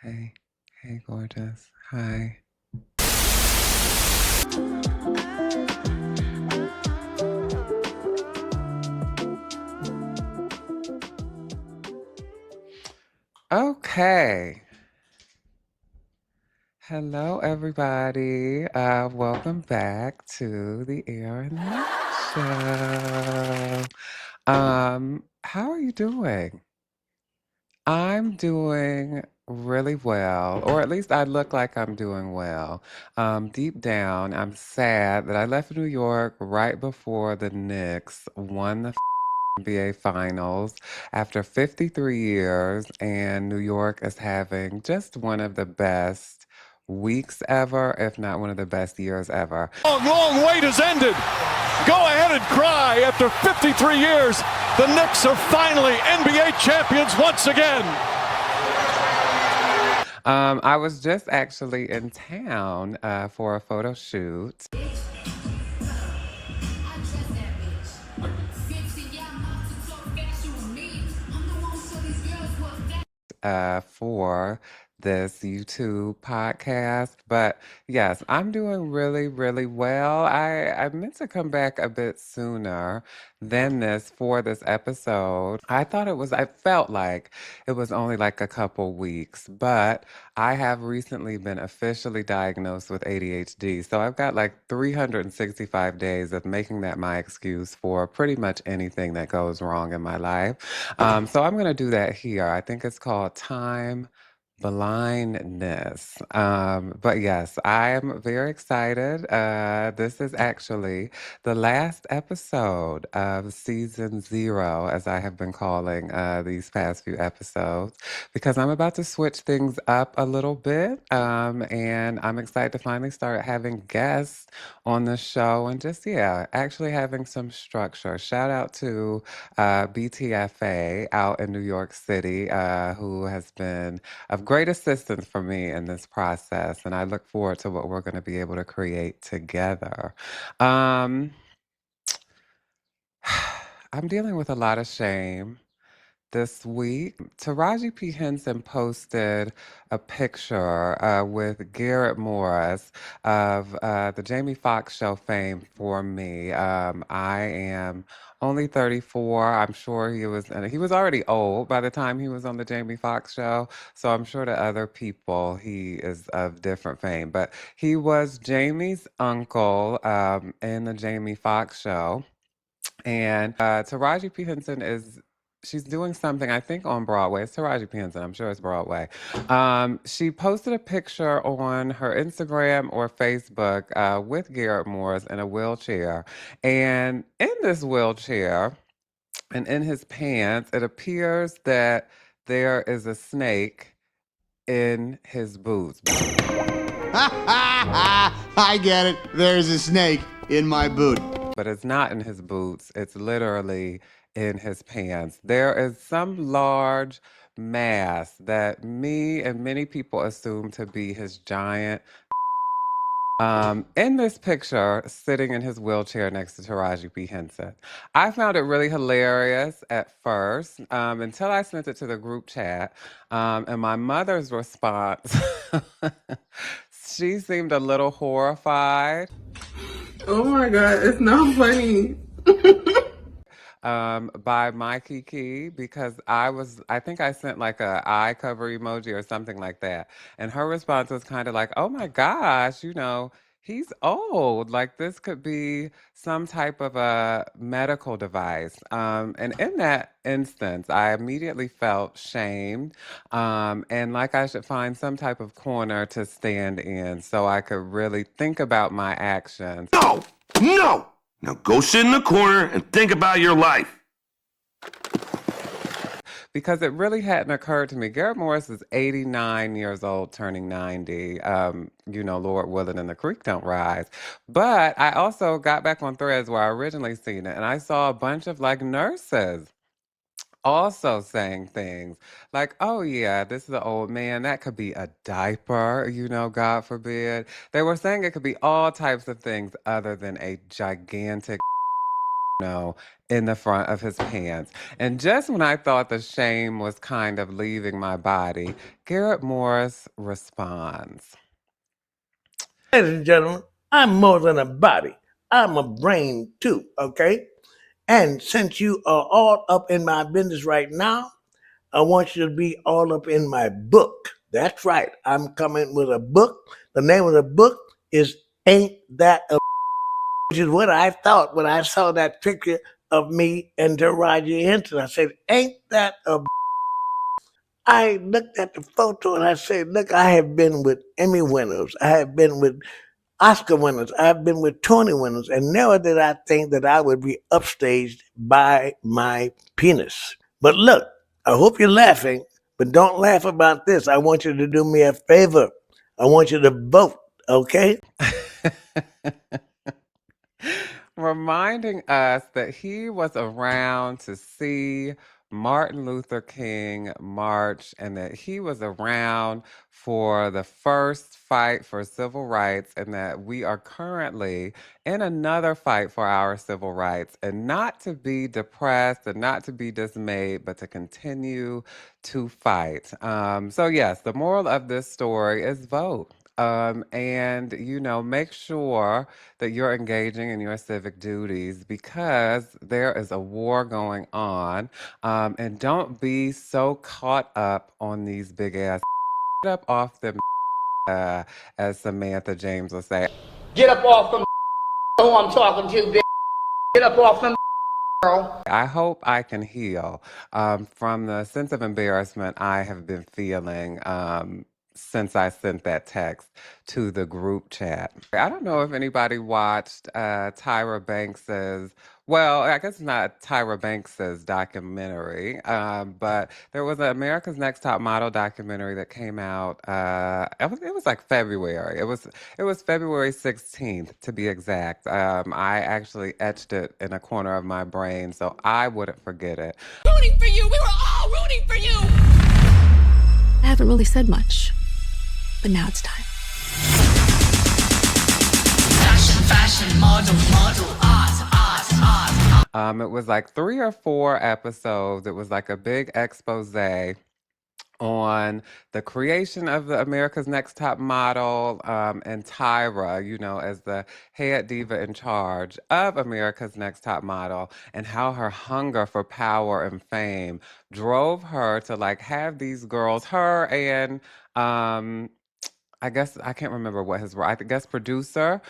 Hey, hey, gorgeous. Hi. Okay. Hello, everybody. Welcome back to the Aaron Lynch Show. How are you doing? I'm doing really well, or at least I look like I'm doing well. Deep down, I'm sad that I left New York right before the Knicks won the NBA Finals after 53 years, and New York is having just one of the best weeks ever, if not one of the best years ever. Long wait has ended. Go ahead and cry. After 53 years, the Knicks are finally NBA champions once again. I was just actually in town for a photo shoot for this YouTube podcast. But yes, I'm doing really, really well. I meant to come back a bit sooner than this for this episode. I felt like it was only like a couple weeks, but I have recently been officially diagnosed with ADHD. So I've got like 365 days of making that my excuse for pretty much anything that goes wrong in my life. So I'm going to do that here. I think it's called time blindness. But yes, I'm very excited. This is actually the last episode of season 0, as I have been calling these past few episodes, because I'm about to switch things up a little bit. And I'm excited to finally start having guests on the show and just, yeah, actually having some structure. Shout out to BTFA out in New York City, who has been of great assistance for me in this process. And I look forward to what we're going to be able to create together. Um, I'm dealing with a lot of shame this week. Taraji P. Henson posted a picture with Garrett Morris of the Jamie Foxx show fame for me. I am only 34. I'm sure and he was already old by the time he was on the Jamie Foxx show. So I'm sure to other people he is of different fame. But he was Jamie's uncle in the Jamie Foxx show. And Taraji P. Henson she's doing something, I think, on Broadway. It's Taraji P. Henson, I'm sure it's Broadway. She posted a picture on her Instagram or Facebook with Garrett Morris in a wheelchair. And in this wheelchair and in his pants, it appears that there is a snake in his boots. I get it. There's a snake in my boot. But it's not in his boots. It's literally in his pants. There is some large mass that me and many people assume to be his giant. In this picture, sitting in his wheelchair next to Taraji P. Henson. I found it really hilarious at first until I sent it to the group chat. And my mother's response, she seemed a little horrified. Oh my God, it's not funny. By my Kiki, because I think I sent like a eye cover emoji or something like that. And her response was kind of like, oh my gosh, he's old. Like this could be some type of a medical device. And in that instance, I immediately felt shamed and like I should find some type of corner to stand in so I could really think about my actions. No! No! Now go sit in the corner and think about your life. Because it really hadn't occurred to me. Garrett Morris is 89 years old, turning 90. Lord willing, and the creek don't rise. But I also got back on Threads where I originally seen it, and I saw a bunch of like nurses also saying things like, oh yeah, this is an old man. That could be a diaper, God forbid. They were saying it could be all types of things other than a gigantic. know, in the front of his pants. And just when I thought the shame was kind of leaving my body, Garrett Morris responds. Ladies and gentlemen, I'm more than a body. I'm a brain too, okay? And since you are all up in my business right now, I want you to be all up in my book. That's right. I'm coming with a book. The name of the book is Ain't That a which is what I thought when I saw that picture of me and Taraji Henson. I said, ain't that a I looked at the photo and I said, look, I have been with Emmy winners. I have been with Oscar winners. I've been with Tony winners. And never did I think that I would be upstaged by my penis. But look, I hope you're laughing, but don't laugh about this. I want you to do me a favor. I want you to vote, okay? Reminding us that he was around to see Martin Luther King march and that he was around for the first fight for civil rights and that we are currently in another fight for our civil rights and not to be depressed and not to be dismayed, but to continue to fight. So yes, the moral of this story is vote. And, make sure that you're engaging in your civic duties because there is a war going on. And don't be so caught up on these big ass up off them, as Samantha James will say. Get up off them who I'm talking to, bitch. Get up off them, girl. I hope I can heal from the sense of embarrassment I have been feeling since I sent that text to the group chat. I don't know if anybody watched Tyra Banks's, well, I guess it's not Tyra Banks's documentary, but there was an America's Next Top Model documentary that came out. It was like February. It was February 16th to be exact. I actually etched it in a corner of my brain so I wouldn't forget it. Rooting for you. We were all rooting for you. I haven't really said much, but now it's time. Fashion, model, art. It was like 3 or 4 episodes. It was like a big expose on the creation of the America's Next Top Model and Tyra, as the head diva in charge of America's Next Top Model and how her hunger for power and fame drove her to like have these girls, her and I guess I can't remember what his role. I guess producer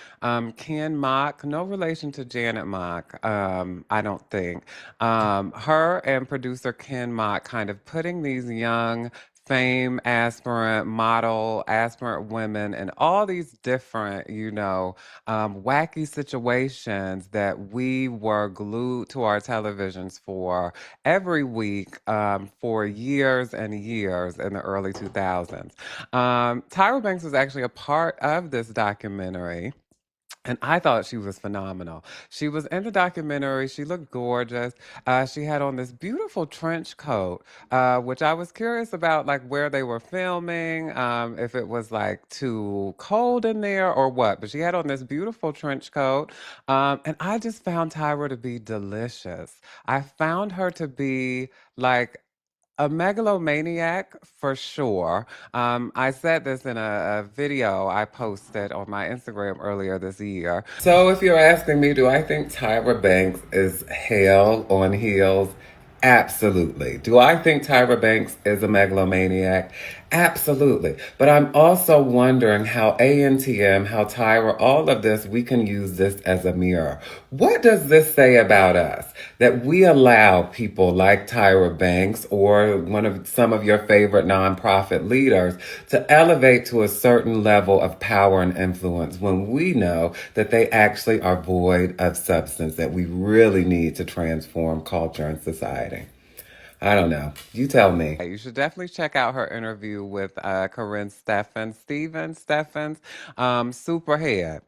Ken Mock, no relation to Janet Mock, I don't think. Her and producer Ken Mock kind of putting these young fame aspirant, model aspirant women in all these different, wacky situations that we were glued to our televisions for every week for years and years in the early 2000s. Tyra Banks was actually a part of this documentary. And I thought she was phenomenal. She was in the documentary. She looked gorgeous. She had on this beautiful trench coat, which I was curious about, like where they were filming, if it was like too cold in there or what. But she had on this beautiful trench coat. And I just found Tyra to be delicious. I found her to be like a megalomaniac for sure. I said this in a video I posted on my Instagram earlier this year. So if you're asking me, do I think Tyra Banks is hell on heels? Absolutely. Do I think Tyra Banks is a megalomaniac? Absolutely. But I'm also wondering how ANTM, how Tyra, all of this, we can use this as a mirror. What does this say about us? That we allow people like Tyra Banks or some of your favorite nonprofit leaders to elevate to a certain level of power and influence when we know that they actually are void of substance that we really need to transform culture and society. I don't know. You tell me. You should definitely check out her interview with Corinne Steffens, Superhead.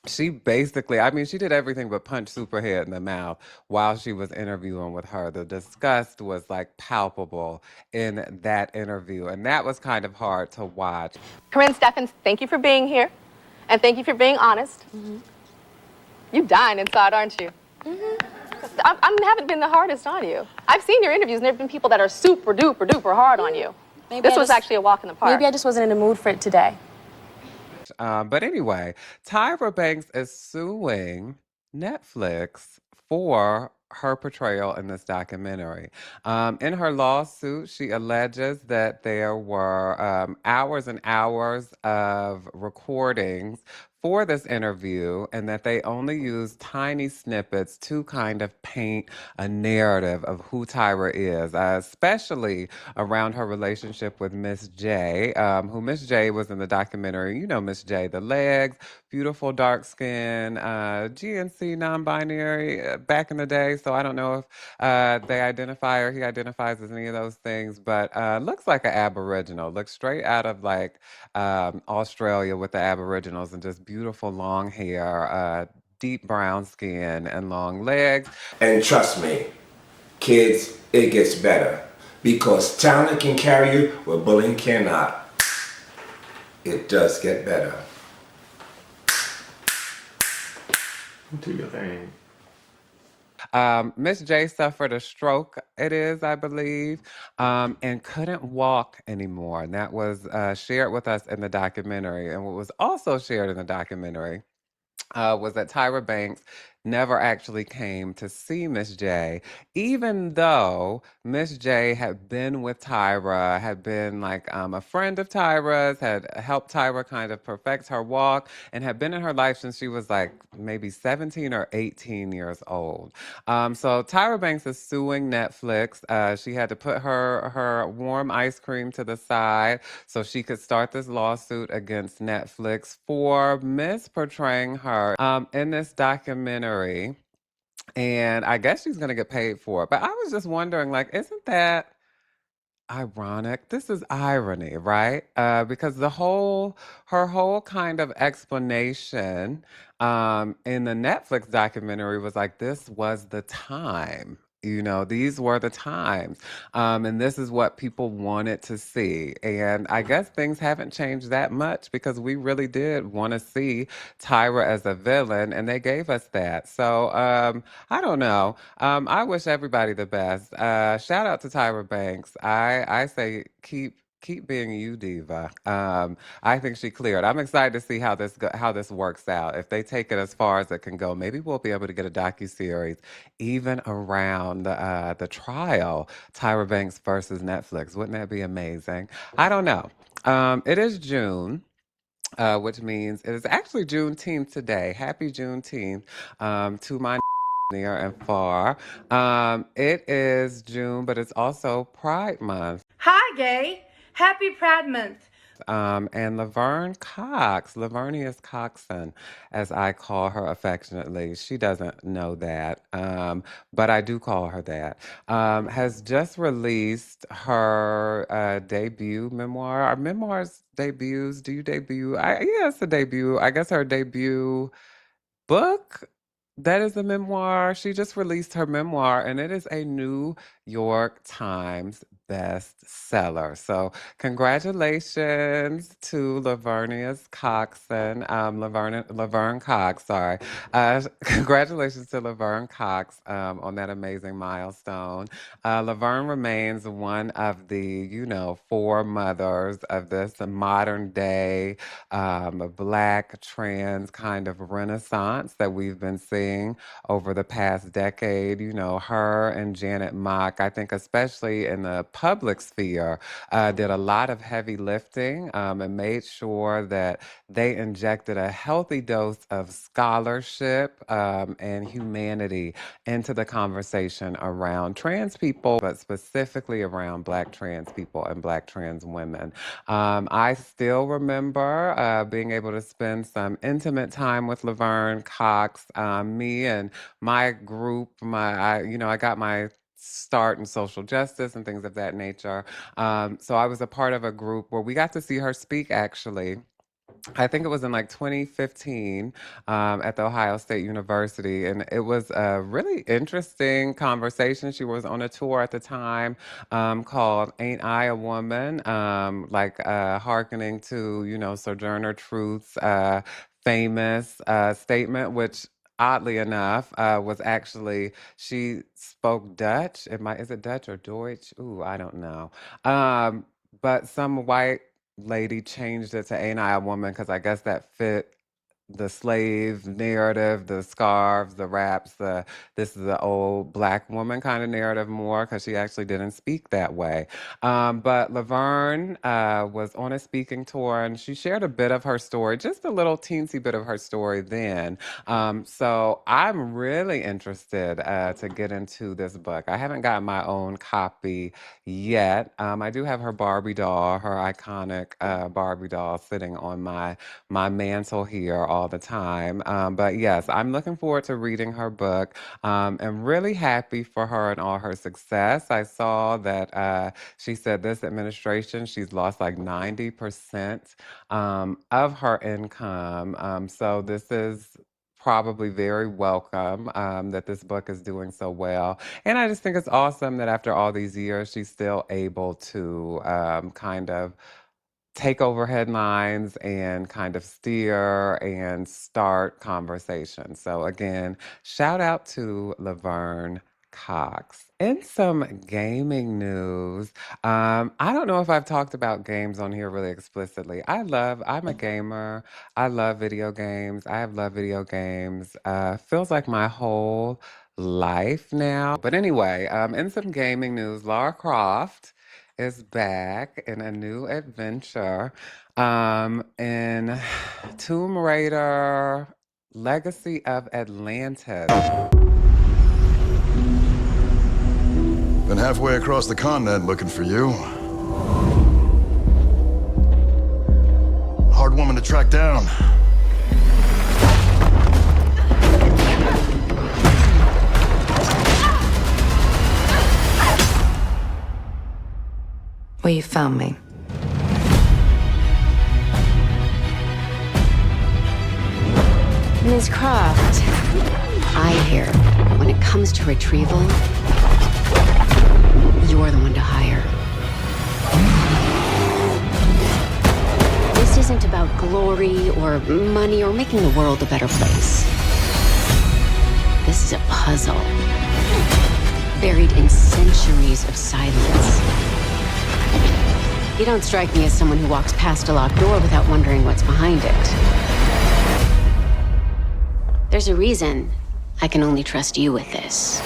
She basically, she did everything but punch Superhead in the mouth while she was interviewing with her. The disgust was like palpable in that interview, and that was kind of hard to watch. Corinne Steffens, thank you for being here, and thank you for being honest. Mm-hmm. You dying inside, aren't you? Mm-hmm. I haven't been the hardest on you. I've seen your interviews, and there have been people that are super duper duper hard on you. This was actually a walk in the park. Maybe I just wasn't in the mood for it today. But anyway, Tyra Banks is suing Netflix for her portrayal in this documentary. In her lawsuit, she alleges that there were hours and hours of recordings for this interview and that they only used tiny snippets to kind of paint a narrative of who Tyra is, especially around her relationship with Miss J, who Miss J was in the documentary. You know Miss J, the legs, beautiful dark skin, GNC non-binary back in the day. So I don't know if they identify or he identifies as any of those things, but looks like an Aboriginal. Looks straight out of like Australia with the Aboriginals and just beautiful long hair, deep brown skin and long legs. And trust me, kids, it gets better. Because talent can carry you where bullying cannot. It does get better. Do your thing. Miss J suffered a stroke, it is, I believe, and couldn't walk anymore. And that was shared with us in the documentary. And what was also shared in the documentary was that Tyra Banks never actually came to see Miss J, even though Miss J had been with Tyra, had been like a friend of Tyra's, had helped Tyra kind of perfect her walk, and had been in her life since she was like maybe 17 or 18 years old. So Tyra Banks is suing Netflix. She had to put her warm ice cream to the side so she could start this lawsuit against Netflix for misportraying her in this documentary. And I guess she's going to get paid for it. But I was just wondering, like, isn't that ironic? This is irony, right? Because her whole kind of explanation in the Netflix documentary was like, this was the time. You know, these were the times. And this is what people wanted to see. And I guess things haven't changed that much because we really did want to see Tyra as a villain, and they gave us that. So I don't know. I wish everybody the best. Shout out to Tyra Banks. I say keep being you, diva. I think she cleared. I'm excited to see how this works out. If they take it as far as it can go, maybe we'll be able to get a docuseries even around the trial, Tyra Banks versus Netflix. Wouldn't that be amazing? I don't know. It is June. Which means it is actually Juneteenth today. Happy Juneteenth to my near and far. It is June, but it's also Pride Month. Hi, gay. Happy Pride Month. And Laverne Cox, Lavernius Coxon, as I call her affectionately, she doesn't know that, but I do call her that, has just released her debut memoir. Are memoirs debuts? Do you debut? Yeah, it's a debut. I guess her debut book. That is a memoir. She just released her memoir, and it is a New York Times bestseller. So, congratulations to Lavernius Coxon, Laverne Cox. Sorry, congratulations to Laverne Cox on that amazing milestone. Laverne remains one of the, four mothers of this modern day Black trans kind of renaissance that we've been seeing over the past decade. Her and Janet Mock, I think especially in the public sphere, did a lot of heavy lifting and made sure that they injected a healthy dose of scholarship and humanity into the conversation around trans people, but specifically around Black trans people and Black trans women. I still remember being able to spend some intimate time with Laverne Cox. Me and my group, I got my start in social justice and things of that nature. So I was a part of a group where we got to see her speak, actually. I think it was in like 2015 at the Ohio State University, and it was a really interesting conversation. She was on a tour at the time called "Ain't I a Woman?" Hearkening to Sojourner Truth's famous statement, which oddly enough, was actually she spoke Dutch. Is it Dutch or Deutsch? Ooh, I don't know. But some white lady changed it to Ain't I a Woman because I guess that fit the slave narrative, the scarves, the wraps, the this is the old black woman kind of narrative more because she actually didn't speak that way. But Laverne was on a speaking tour and she shared a bit of her story, just a little teensy bit of her story then. So I'm really interested to get into this book. I haven't got my own copy yet. I do have her Barbie doll, her iconic Barbie doll, sitting on my mantle here all the time. But yes, I'm looking forward to reading her book. And really happy for her and all her success. I saw that she said this administration, she's lost like 90% of her income. So this is probably very welcome that this book is doing so well. And I just think it's awesome that after all these years, she's still able to kind of take over headlines and kind of steer and start conversations. So again, shout out to Laverne Cox. In some gaming news, I don't know if I've talked about games on here really explicitly. I'm a gamer. I love video games. I have loved video games. Feels like my whole life now. But anyway, in some gaming news, Lara Croft is back in a new adventure in Tomb Raider Legacy of Atlantis. Been halfway across the continent looking for you. Hard woman to track down. Well, you found me. Ms. Croft, I hear when it comes to retrieval, you're the one to hire. This isn't about glory or money or making the world a better place. This is a puzzle, buried in centuries of silence. You don't strike me as someone who walks past a locked door without wondering what's behind it. There's a reason I can only trust you with this.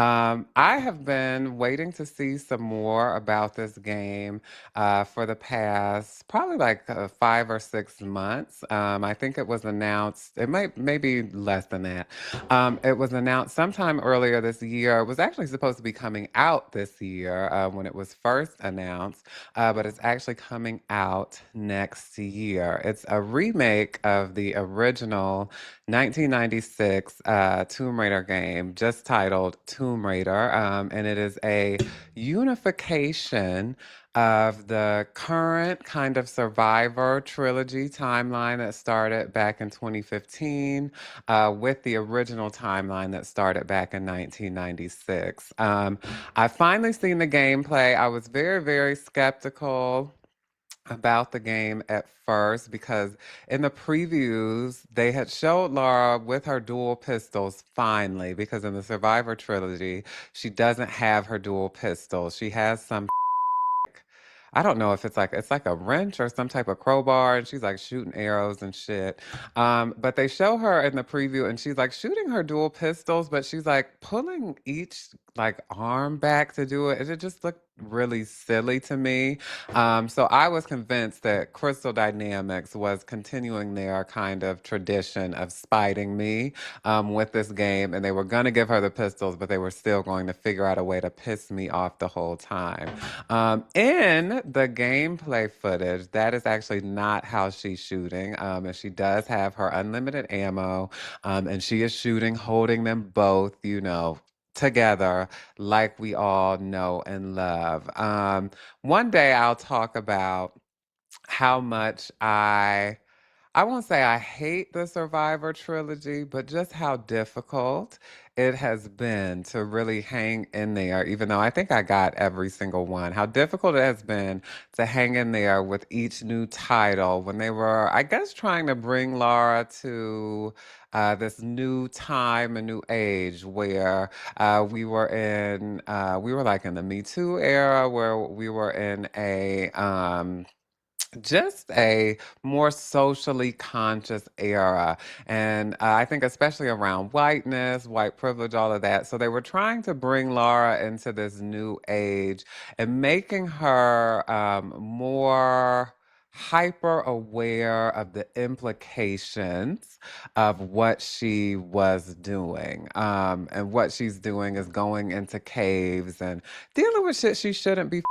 I have been waiting to see some more about this game for the past probably like 5 or 6 months. I think it was announced, it may be less than that. It was announced sometime earlier this year. It was actually supposed to be coming out this year when it was first announced, but it's actually coming out next year. It's a remake of the original 1996 Tomb Raider game, just titled Tomb Raider, and it is a unification of the current kind of Survivor trilogy timeline that started back in 2015 with the original timeline that started back in 1996. I finally seen the gameplay. I was very, very skeptical about the game at first because in the previews they had showed Lara with her dual pistols finally, because in the Survivor trilogy she doesn't have her dual pistols. She has some I don't know if it's like a wrench or some type of crowbar, and she's like shooting arrows and shit. But they show her in the preview, and she's like shooting her dual pistols, but she's like pulling each like arm back to do it. It just looked really silly to me. So I was convinced that Crystal Dynamics was continuing their kind of tradition of spiting me with this game, and they were going to give her the pistols, but they were still going to figure out a way to piss me off the whole time. In the gameplay footage, that is actually not how she's shooting, and she does have her unlimited ammo, and she is shooting, holding them both, together like we all know and love. One day I'll talk about how much I I won't say I hate the Survivor trilogy, but just how difficult it has been to really hang in there, even though I think I got every single one. How difficult it has been to hang in there with each new title when they were, I guess, trying to bring Laura to this new time, a new age where we were like in the Me Too era where we were in just a more socially conscious era. And I think, especially around whiteness, white privilege, all of that. So they were trying to bring Laura into this new age and making her more hyper aware of the implications of what she was doing. And what she's doing is going into caves and dealing with shit she shouldn't be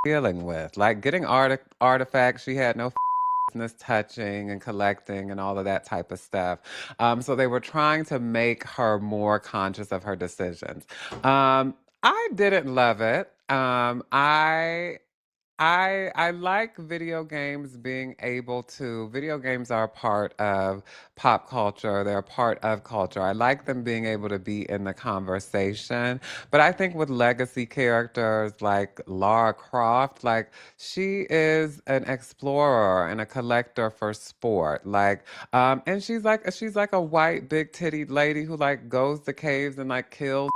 dealing with, like getting artifacts she had no business touching and collecting and all of that type of stuff. So they were trying to make her more conscious of her decisions. I didn't love it. I like video games being able to, video games are a part of pop culture. They're a part of culture. I like them being able to be in the conversation. But I think with legacy characters like Lara Croft, like she is an explorer and a collector for sport. And she's like a white big titty lady who like goes to caves and like kills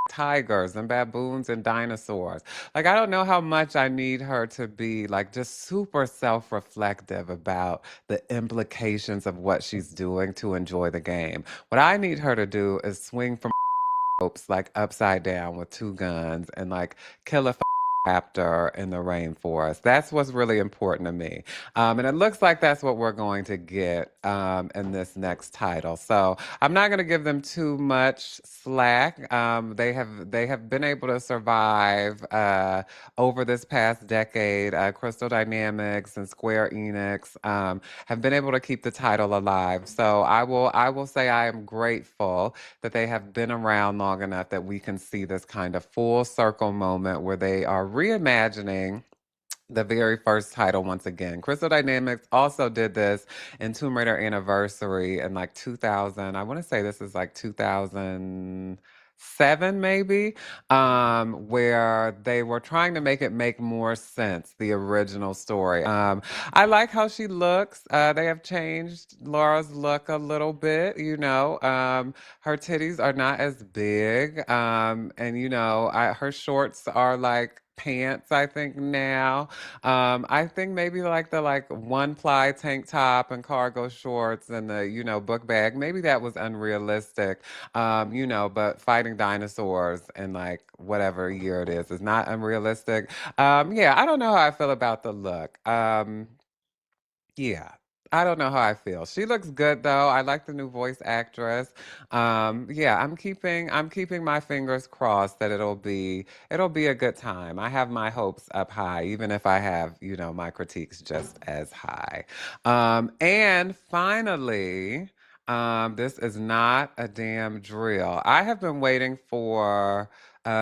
tigers and baboons and dinosaurs. Like, I don't know how much I need her to be like just super self-reflective about the implications of what she's doing to enjoy the game. What I need her to do is swing from ropes like upside down with two guns and like kill a raptor in the rainforest. That's what's really important to me. And it looks like that's what we're going to get in this next title. So I'm not going to give them too much slack. They have been able to survive over this past decade. Crystal Dynamics and Square Enix have been able to keep the title alive. So I will say I am grateful that they have been around long enough that we can see this kind of full circle moment where they are reimagining the very first title once again. Crystal Dynamics also did this in Tomb Raider Anniversary in like 2000. I want to say this is like 2007 maybe, where they were trying to make it make more sense, the original story. I like how she looks. They have changed Laura's look a little bit, you know. Her titties are not as big, and you know, her shorts are like pants, I think now. I think maybe like the like one ply tank top and cargo shorts and the, you know, book bag. Maybe that was unrealistic, you know, but fighting dinosaurs in like whatever year it is not unrealistic. Yeah, I don't know how I feel about the look. Yeah. I don't know how I feel. She looks good though. I like the new voice actress. Yeah, I'm keeping my fingers crossed that it'll be a good time. I have my hopes up high, even if I have, you know, my critiques just as high. And finally, this is not a damn drill. I have been waiting for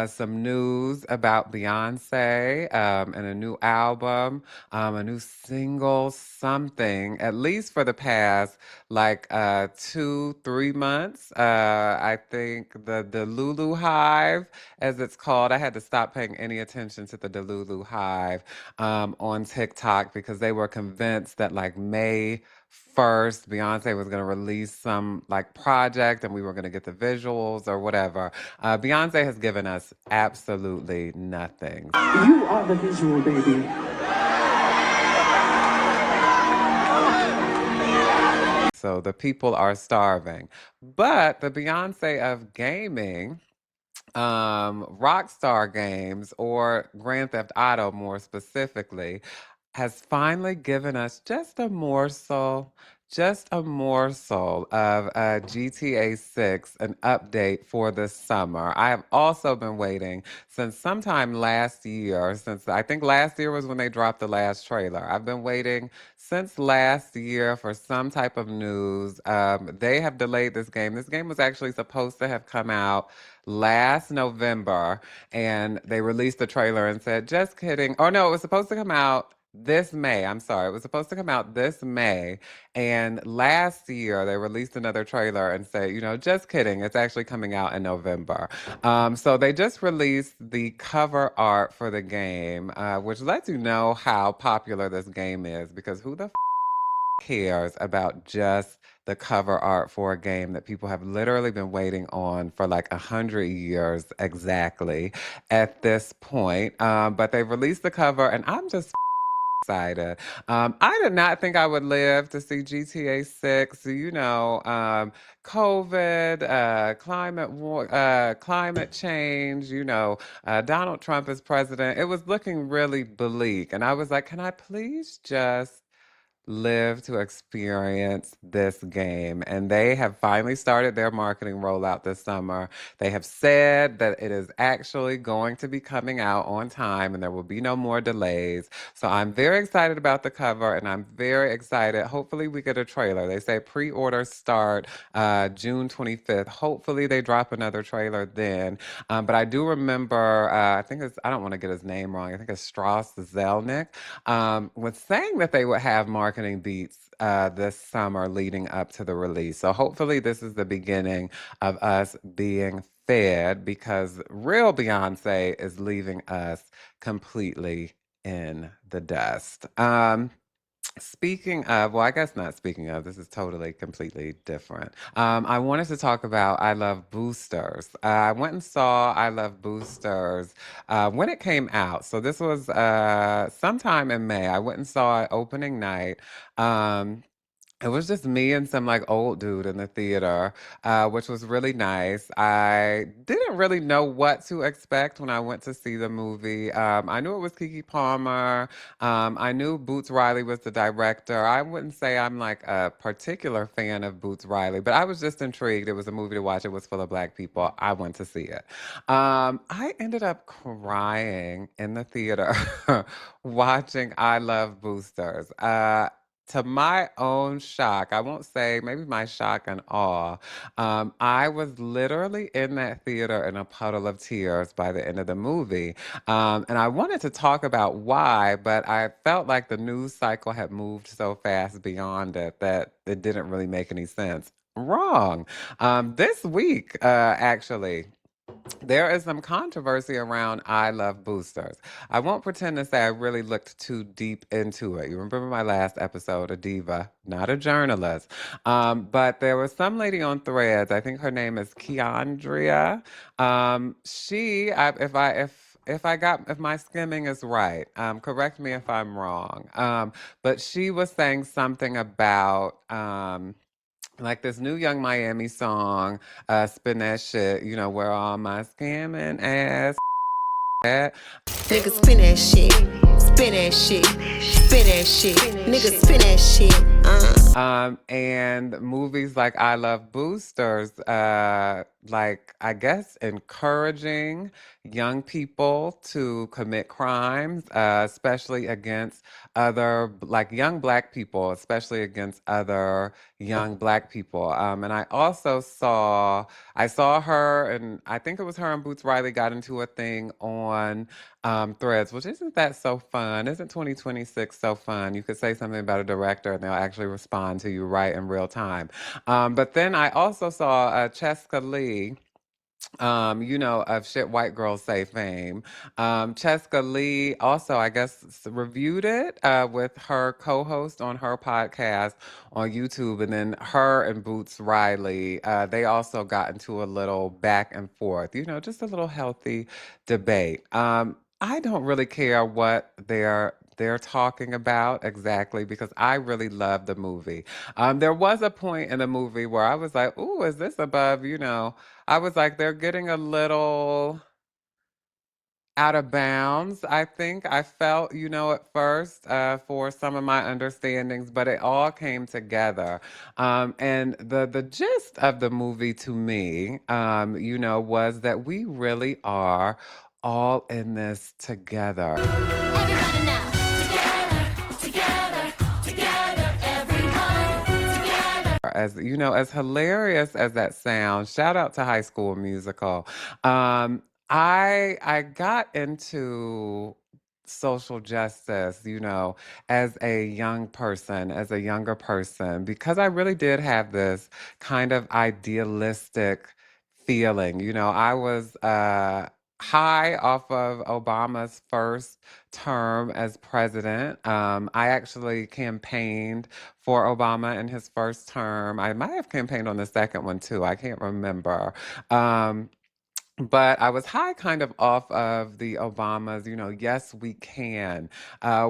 some news about Beyonce and a new album, a new single, something, at least for the past like 2, 3 months. I think the Lulu Hive, as it's called, I had to stop paying any attention to the Delulu Hive on TikTok because they were convinced that like May 1st, Beyonce was going to release some like project and we were going to get the visuals or whatever. Beyonce has given us absolutely nothing. You are the visual, baby. So the people are starving. But the Beyonce of gaming, Rockstar Games, or Grand Theft Auto more specifically, has finally given us just a morsel of GTA 6, an update for this summer. I have also been waiting since sometime last year, since I think last year was when they dropped the last trailer. I've been waiting since last year for some type of news. They have delayed this game. This game was actually supposed to have come out last November, and they released the trailer and said, just kidding. Oh no, it was supposed to come out this May. I'm sorry. It was supposed to come out this May. And last year, they released another trailer and said, just kidding. It's actually coming out in November. So they just released the cover art for the game, which lets you know how popular this game is, because who the cares about just the cover art for a game that people have literally been waiting on for like 100 years exactly at this point. But they released the cover, and I'm just excited. I did not think I would live to see GTA 6. COVID, climate war, climate change. Donald Trump is president. It was looking really bleak, and I was like, can I please just live to experience this game? And they have finally started their marketing rollout this summer. They have said that it is actually going to be coming out on time and there will be no more delays. So I'm very excited about the cover, and I'm very excited. Hopefully we get a trailer. They say pre-orders start June 25th. Hopefully they drop another trailer then. But I do remember, I don't want to get his name wrong. I think it's Strauss Zelnick, was saying that they would have marketing beats this summer leading up to the release. So hopefully this is the beginning of us being fed, because real Beyonce is leaving us completely in the dust. Speaking of, well, I guess not speaking of, this is totally, completely different. I wanted to talk about I Love Boosters. I went and saw I Love Boosters when it came out. So this was sometime in May. I went and saw it opening night. It was just me and some like old dude in the theater, which was really nice. I didn't really know what to expect when I went to see the movie. I knew it was Keke Palmer. I knew Boots Riley was the director. I wouldn't say I'm like a particular fan of Boots Riley, but I was just intrigued. It was a movie to watch. It was full of Black people. I went to see it. I ended up crying in the theater watching I Love Boosters. To my own shock, I won't say maybe my shock and awe, I was literally in that theater in a puddle of tears by the end of the movie. And I wanted to talk about why, but I felt like the news cycle had moved so fast beyond it that it didn't really make any sense. Wrong. This week, actually, there is some controversy around I Love Boosters. I won't pretend to say I really looked too deep into it. You remember my last episode, a diva, not a journalist. But there was some lady on Threads, I think her name is Keandria. If my skimming is right, correct me if I'm wrong. But she was saying something about like this new Young Miami song, Spin That Shit, where all my scamming ass at. Nigga spin that shit, spin that shit, spin that shit, nigga spin that shit. And movies like I Love Boosters, like I guess encouraging young people to commit crimes, especially against other like young Black people, especially against other young Black people. And I also saw her, and I think it was her and Boots Riley got into a thing on Threads, which isn't that so fun? Isn't 2026 so fun? You could say something about a director and they'll actually respond to you right in real time. But then I also saw Cheska Lee, of Shit White Girls Say fame. Cheska Lee also, I guess, reviewed it with her co-host on her podcast on YouTube, and then her and Boots Riley, they also got into a little back and forth, just a little healthy debate. I don't really care what they're talking about exactly, because I really love the movie. There was a point in the movie where I was like, "Ooh, is this above?" I was like, they're getting a little out of bounds. I think I felt, at first for some of my understandings, but it all came together. And the gist of the movie to me, was that we really are all in this together. Everybody now, together, everyone, together. As hilarious as that sounds, shout out to High School Musical. I got into social justice, as a young person, as a younger person, because I really did have this kind of idealistic feeling. I was high off of Obama's first term as president. I actually campaigned for Obama in his first term. I might have campaigned on the second one too. I can't remember. Um, but I was high kind of off of the Obamas, yes, we can,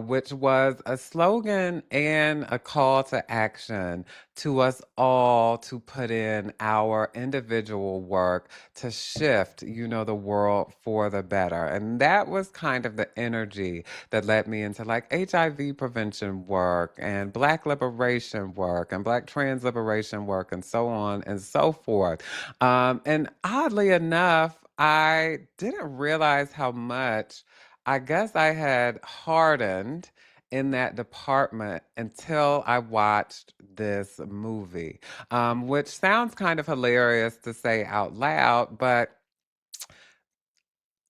which was a slogan and a call to action to us all to put in our individual work to shift, the world for the better. And that was kind of the energy that led me into like HIV prevention work and Black liberation work and Black trans liberation work and so on and so forth. And oddly enough, I didn't realize how much I guess I had hardened in that department until I watched this movie, which sounds kind of hilarious to say out loud, but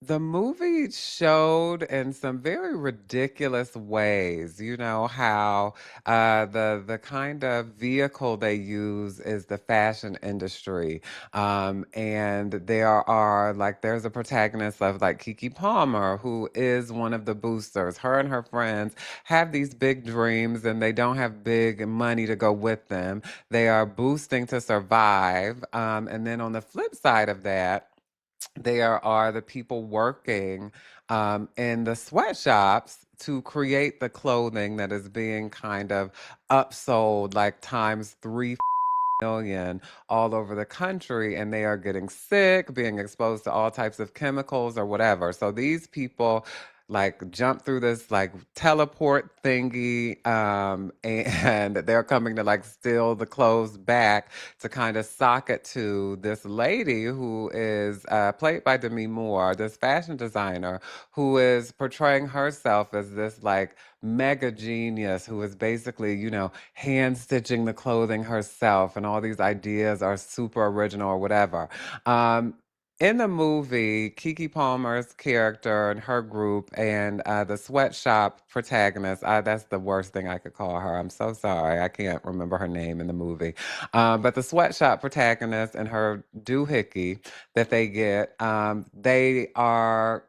the movie showed in some very ridiculous ways, how the kind of vehicle they use is the fashion industry. And there's a protagonist of like Kiki Palmer, who is one of the boosters. Her and her friends have these big dreams and they don't have big money to go with them. They are boosting to survive. And then on the flip side of that, there are the people working in the sweatshops to create the clothing that is being kind of upsold like times 3 million all over the country, and they are getting sick, being exposed to all types of chemicals or whatever. So these people like jump through this like teleport thingy, and they're coming to like steal the clothes back to kind of sock it to this lady who is played by Demi Moore, this fashion designer who is portraying herself as this like mega genius who is basically, hand stitching the clothing herself, and all these ideas are super original or whatever. In the movie, Kiki Palmer's character and her group and the sweatshop protagonist, that's the worst thing I could call her. I'm so sorry. I can't remember her name in the movie. But the sweatshop protagonist and her doohickey that they get, they are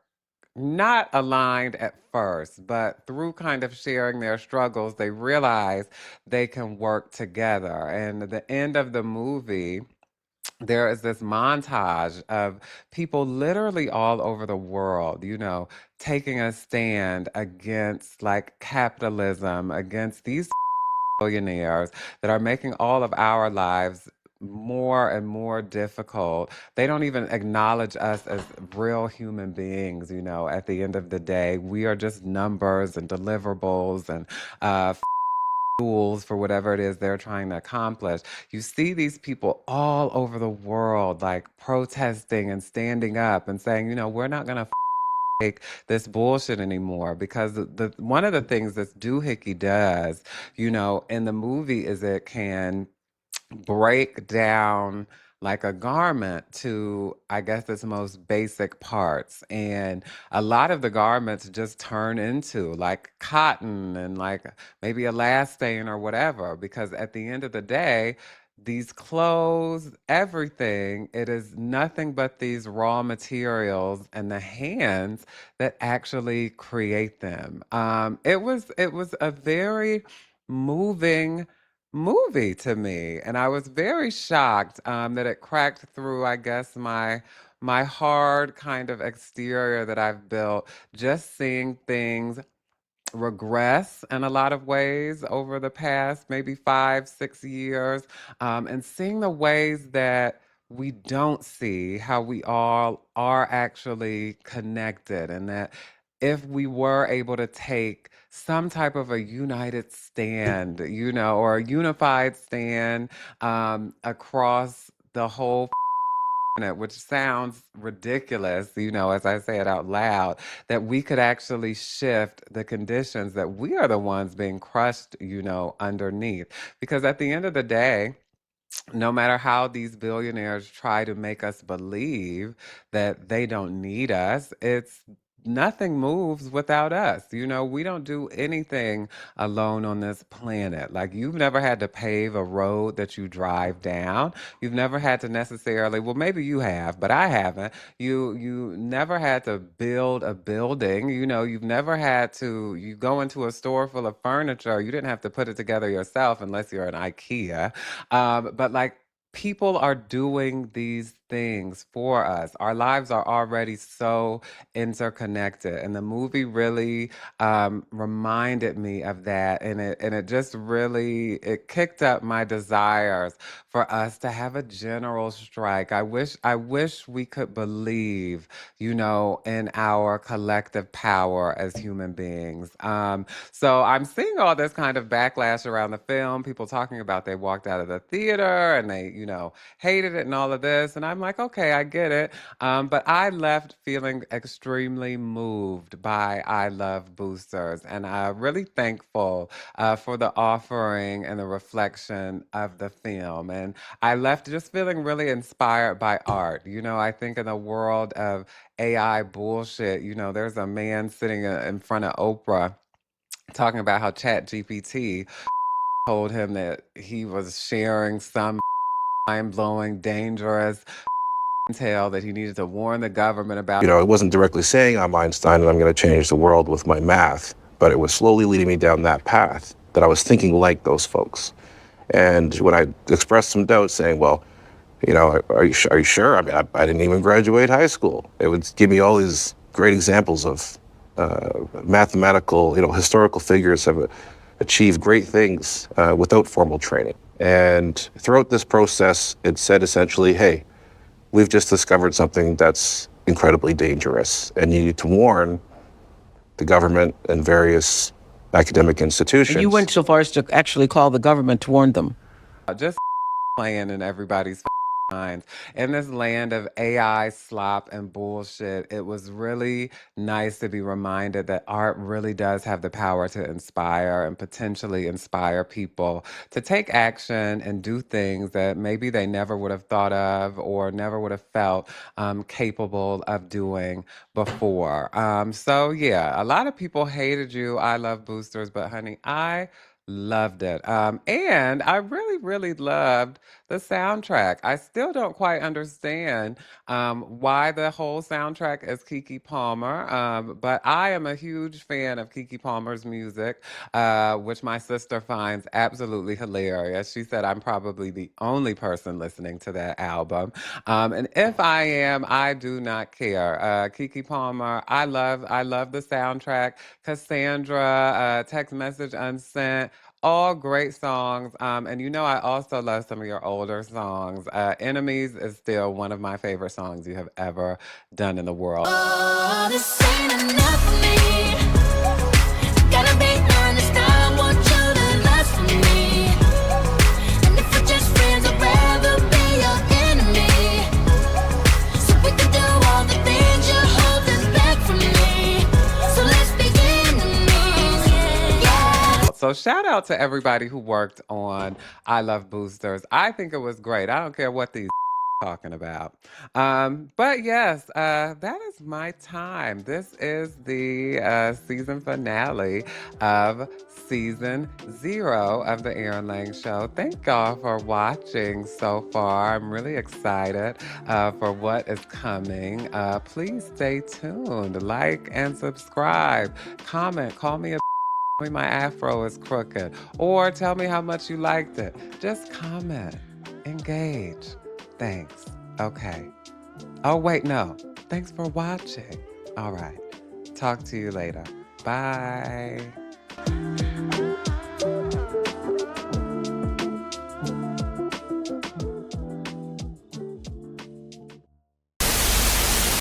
not aligned at first, but through kind of sharing their struggles, they realize they can work together. And at the end of the movie, there is this montage of people literally all over the world, taking a stand against like capitalism, against these billionaires that are making all of our lives more and more difficult. They don't even acknowledge us as real human beings, at the end of the day. We are just numbers and deliverables and tools for whatever it is they're trying to accomplish. You see these people all over the world, like protesting and standing up and saying, we're not going to take this bullshit anymore, because the one of the things this doohickey does, in the movie is it can break down like a garment to, I guess, its most basic parts. And a lot of the garments just turn into like cotton and like maybe elastane or whatever, because at the end of the day, these clothes, everything, it is nothing but these raw materials and the hands that actually create them. It was a very moving movie to me, and I was very shocked that it cracked through, I guess, my hard kind of exterior that I've built, just seeing things regress in a lot of ways over the past maybe 5, 6 years, and seeing the ways that we don't see how we all are actually connected, and that if we were able to take some type of a united stand, or a unified stand across the whole it, which sounds ridiculous, as I say it out loud, that we could actually shift the conditions that we are the ones being crushed, underneath. Because at the end of the day, no matter how these billionaires try to make us believe that they don't need us, it's nothing moves without us. You know, we don't do anything alone on this planet. Like, you've never had to pave a road that you drive down. You've never had to necessarily, well, maybe you have, but I haven't. You never had to build a building. You know, you've never had to, you go into a store full of furniture, you didn't have to put it together yourself unless you're an IKEA. But like, people are doing these things for us. Our lives are already so interconnected, and the movie really reminded me of that, and it just really it kicked up my desires for us to have a general strike. I wish we could believe, you know, in our collective power as human beings. So I'm seeing all this kind of backlash around the film, people talking about they walked out of the theater and they, you know, hated it and all of this. And I'm like, okay, I get it. But I left feeling extremely moved by I Love Boosters, and I'm really thankful for the offering and the reflection of the film. And I left just feeling really inspired by art. You know, I think in the world of AI bullshit, you know, there's a man sitting in front of Oprah talking about how ChatGPT told him that he was sharing some mind-blowing, dangerous tale that he needed to warn the government about. You know, it wasn't directly saying I'm Einstein and I'm going to change the world with my math, but it was slowly leading me down that path, that I was thinking like those folks. And when I expressed some doubt saying, well, you know, are you sure? I mean, I didn't even graduate high school. It would give me all these great examples of mathematical, you know, historical figures have achieved great things without formal training. And throughout this process, it said essentially, hey, we've just discovered something that's incredibly dangerous, and you need to warn the government and various academic institutions. And you went so far as to actually call the government to warn them. Just playing in everybody's minds. In this land of AI slop and bullshit, it was really nice to be reminded that art really does have the power to inspire and potentially inspire people to take action and do things that maybe they never would have thought of or never would have felt capable of doing before. So yeah, a lot of people hated you. I Love Boosters, but honey, I loved it. And I really, really loved the soundtrack. I still don't quite understand why the whole soundtrack is Keke Palmer, but I am a huge fan of Keke Palmer's music, which my sister finds absolutely hilarious. She said I'm probably the only person listening to that album. And if I am, I do not care. Keke Palmer, I love the soundtrack. Cassandra, Text Message Unsent, all great songs. And you know, I also love some of your older songs. Enemies is still one of my favorite songs you have ever done in the world. Oh, this ain't enough for me. Gotta be honest, I want you to last for me. And if we're just friends, I'd rather be your enemy. So we can do all the things you're holding back from me. So let's begin enemies. Yeah. So shout out to everybody who worked on I Love Boosters. I think it was great. I don't care what these talking about. But yes, that is my time. This is the season finale of season 0 of the Erin Lang Show. Thank y'all for watching so far. I'm really excited for what is coming. Please stay tuned. Like and subscribe. Comment. Call me a my afro is crooked, or tell me how much you liked it. Just comment. Engage. Thanks. Okay. Oh, wait, no. Thanks for watching. All right. Talk to you later. Bye.